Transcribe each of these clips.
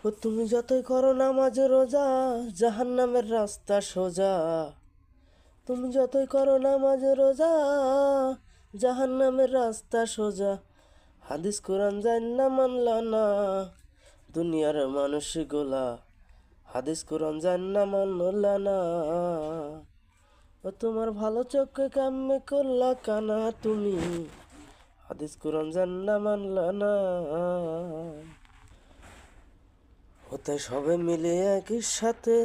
ও তুমি যতই করো নামাজ রোজা, জাহান্নামের রাস্তা সোজা। তুমি যতই করো নামাজ রোজা, জাহান্নামের রাস্তা সোজা। হাদিস কোরআন জান্না মানলা না, দুনিয়ার মানুষ গোলা। হাদিস কোরআন জান্না মানলা না, ও তোমার ভালো চোখে কামে করলা কানা তুমি। হাদিস কোরআন জান্না মানলা না। হতে সবে মিলে একই সাথে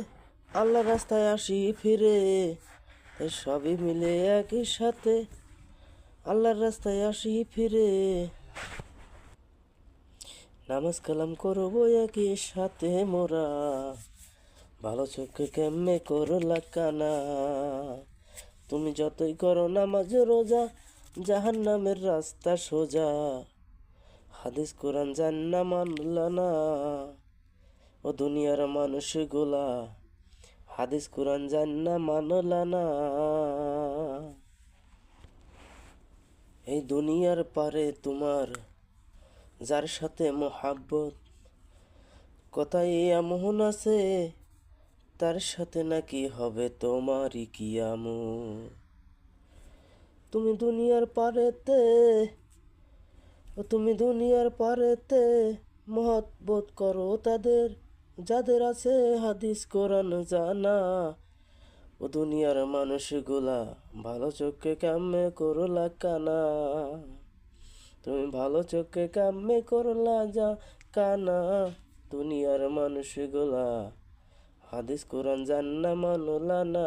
আল্লাহ রাস্তায় আসি ফিরে। তাই সবই মিলে একই সাথে আল্লাহর রাস্তায় আসি ফিরে। নামাজ কালাম করবো একই সাথে মোরা, ভালো চোখে কেমনে করলা কানা। তুমি যতই করো নামাজ রোজা, জাহান্নামের রাস্তা সোজা। হাদিস কোরআন জান্না মানলা না, ও দুনিয়ার মানুষ গোলা। হাদিস কোরআন জান্না মানলা না। এই দুনিয়ার পারে তোমার যার সাথে মোহাব্বত, কথায় এমন আছে তার সাথে নাকি হবে তোমারই কিয়ামত। তুমি দুনিয়ার পারেতে, তুমি দুনিয়ার পারেতে মহব্বত করো তাদের, যাদের আছে হাদিস কোরআন জানা। ও দুনিয়ার মানুষগুলা ভালো চোখে কামে করলা কানা। তুমি ভালো চোখে কামে করলা যা কানা। দুনিয়ার মানুষগুলা হাদিস কোরআন জান্না মানলা না।